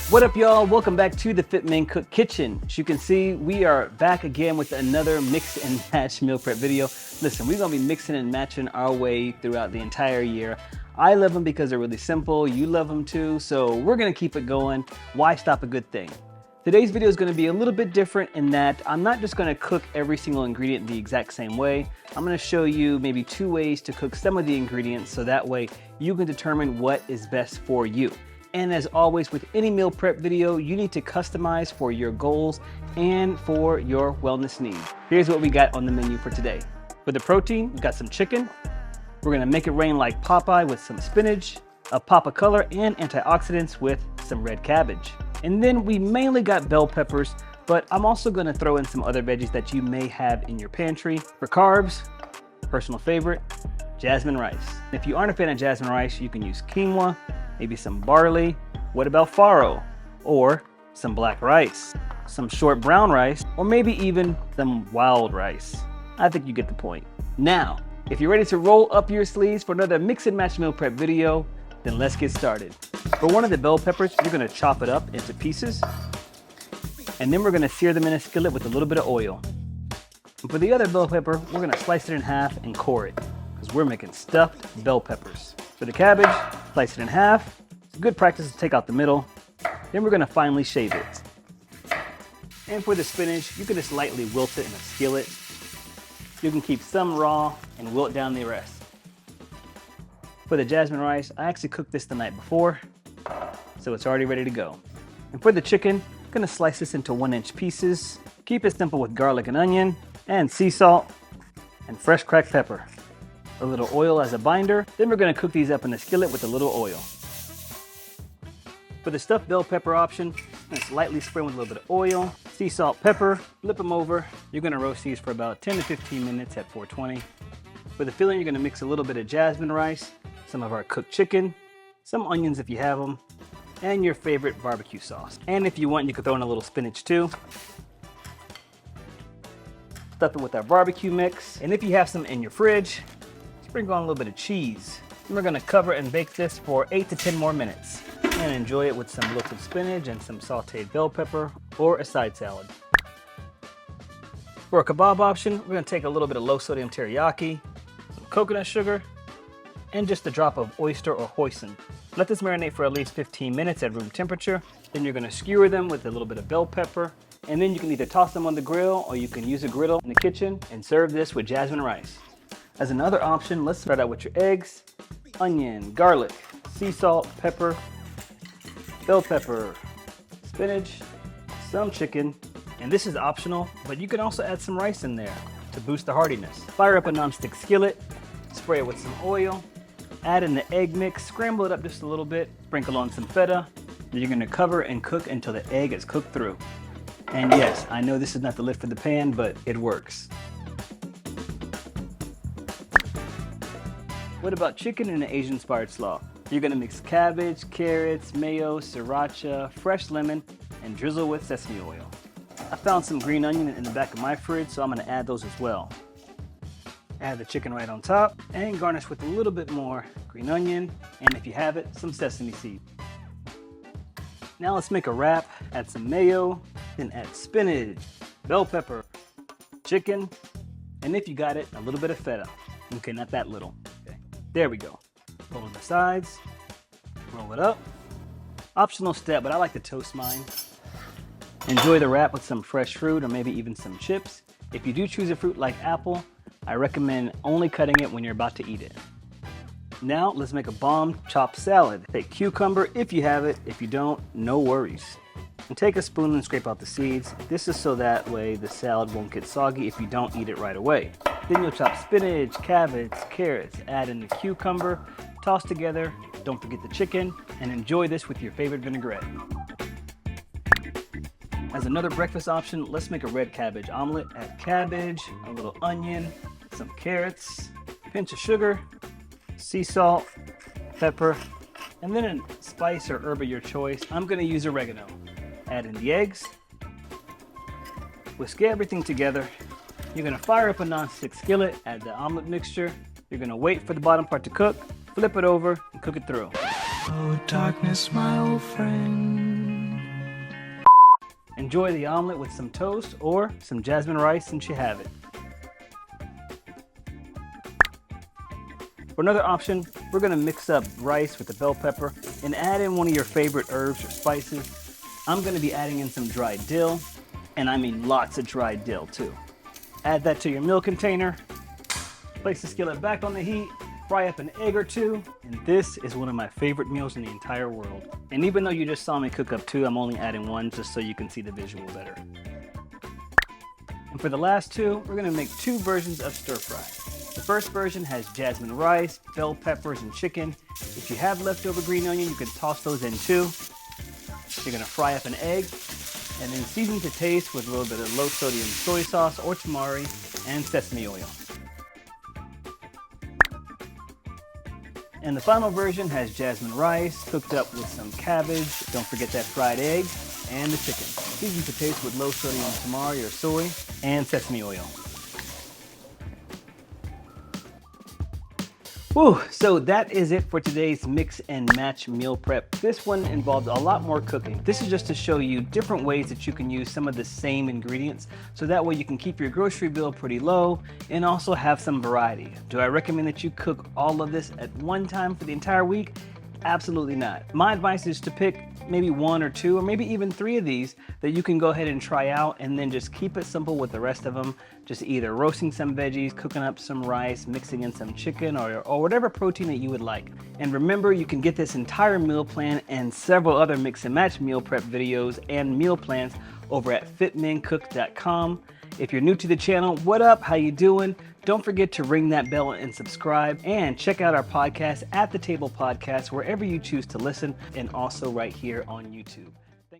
What up, y'all? Welcome back to the FitMenCook kitchen. As you can see, we are back again with another mix and match meal prep video. Listen, we're gonna be mixing and matching our way throughout the entire year. I love them because they're really simple. You love them too, so we're gonna keep it going. Why stop a good thing? Today's video is gonna be a little bit different in that I'm not just gonna cook every single ingredient the exact same way. I'm gonna show you maybe 2 ways to cook some of the ingredients so that way you can determine what is best for you. And as always, with any meal prep video, you need to customize for your goals and for your wellness needs. Here's what we got on the menu for today. For the protein, we got some chicken. We're gonna make it rain like Popeye with some spinach, a pop of color, and antioxidants with some red cabbage. And then we mainly got bell peppers, but I'm also gonna throw in some other veggies that you may have in your pantry. For carbs, personal favorite, jasmine rice. If you aren't a fan of jasmine rice, you can use quinoa, maybe some barley. What about farro? Or some black rice, some short brown rice, or maybe even some wild rice. I think you get the point. Now, if you're ready to roll up your sleeves for another mix and match meal prep video, then let's get started. For one of the bell peppers, you're gonna chop it up into pieces, and then we're gonna sear them in a skillet with a little bit of oil. And for the other bell pepper, we're gonna slice it in half and core it, because we're making stuffed bell peppers. For the cabbage, slice it in half. It's good practice to take out the middle. Then we're gonna finely shave it. And for the spinach, you can just lightly wilt it in a skillet. You can keep some raw and wilt down the rest. For the jasmine rice, I actually cooked this the night before, so it's already ready to go. And for the chicken, I'm gonna slice this into 1-inch pieces. Keep it simple with garlic and onion, and sea salt, and fresh cracked pepper. A little oil as a binder. Then we're gonna cook these up in a skillet with a little oil. For the stuffed bell pepper option, just lightly spray with a little bit of oil, sea salt, pepper, flip them over. You're gonna roast these for about 10 to 15 minutes at 420. For the filling, you're gonna mix a little bit of jasmine rice, some of our cooked chicken, some onions if you have them, and your favorite barbecue sauce. And if you want, you could throw in a little spinach too. Stuff it with our barbecue mix. And if you have some in your fridge, sprinkle on a little bit of cheese. And we're gonna cover and bake this for 8 to 10 more minutes. And enjoy it with some wilted spinach and some sauteed bell pepper or a side salad. For a kebab option, we're gonna take a little bit of low sodium teriyaki, some coconut sugar, and just a drop of oyster or hoisin. Let this marinate for at least 15 minutes at room temperature. Then you're gonna skewer them with a little bit of bell pepper. And then you can either toss them on the grill or you can use a griddle in the kitchen and serve this with jasmine rice. As another option, let's start out with your eggs, onion, garlic, sea salt, pepper, bell pepper, spinach, some chicken, and this is optional, but you can also add some rice in there to boost the heartiness. Fire up a nonstick skillet, spray it with some oil, add in the egg mix, scramble it up just a little bit, sprinkle on some feta, then you're gonna cover and cook until the egg is cooked through. And yes, I know this is not the lid for the pan, but it works. What about chicken and an Asian-inspired slaw? You're gonna mix cabbage, carrots, mayo, sriracha, fresh lemon, and drizzle with sesame oil. I found some green onion in the back of my fridge, so I'm gonna add those as well. Add the chicken right on top, and garnish with a little bit more green onion, and if you have it, some sesame seed. Now let's make a wrap. Add some mayo, then add spinach, bell pepper, chicken, and if you got it, a little bit of feta. Okay, not that little. Okay, there we go. Roll on the sides, roll it up. Optional step, but I like to toast mine. Enjoy the wrap with some fresh fruit or maybe even some chips. If you do choose a fruit like apple, I recommend only cutting it when you're about to eat it. Now let's make a bomb chopped salad. Take cucumber if you have it. If you don't, no worries. And take a spoon and scrape out the seeds. This is so that way the salad won't get soggy if you don't eat it right away. Then you'll chop spinach, cabbage, carrots, add in the cucumber, toss together, don't forget the chicken, and enjoy this with your favorite vinaigrette. As another breakfast option, let's make a red cabbage omelet. Add cabbage, a little onion, some carrots, a pinch of sugar, sea salt, pepper, and then a spice or herb of your choice. I'm gonna use oregano. Add in the eggs. Whisk everything together. You're gonna fire up a non-stick skillet, add the omelet mixture. You're gonna wait for the bottom part to cook, flip it over, and cook it through. Oh, darkness, my old friend. Enjoy the omelet with some toast or some jasmine rice since you have it. For another option, we're gonna mix up rice with the bell pepper and add in one of your favorite herbs or spices. I'm gonna be adding in some dried dill, and I mean lots of dried dill too. Add that to your meal container, place the skillet back on the heat, fry up an egg or two, and this is one of my favorite meals in the entire world. And even though you just saw me cook up two, I'm only adding one just so you can see the visual better. And for the last two, we're gonna make two versions of stir fry. The first version has jasmine rice, bell peppers, and chicken. If you have leftover green onion, you can toss those in too. You're gonna fry up an egg, and then season to taste with a little bit of low sodium soy sauce or tamari and sesame oil. And the final version has jasmine rice cooked up with some cabbage, don't forget that fried egg, and the chicken. Season to taste with low sodium tamari or soy and sesame oil. Whew, so that is it for today's mix and match meal prep. This one involves a lot more cooking. This is just to show you different ways that you can use some of the same ingredients, so that way you can keep your grocery bill pretty low and also have some variety. Do I recommend that you cook all of this at one time for the entire week? Absolutely not. My advice is to pick maybe one or two or maybe even three of these that you can go ahead and try out, and then just keep it simple with the rest of them. Just either roasting some veggies, cooking up some rice, mixing in some chicken or whatever protein that you would like. And remember, you can get this entire meal plan and several other mix and match meal prep videos and meal plans over at FitMenCook.com. If you're new to the channel, what up? How you doing? Don't forget to ring that bell and subscribe, and check out our podcast, At the Table Podcast, wherever you choose to listen, and also right here on YouTube.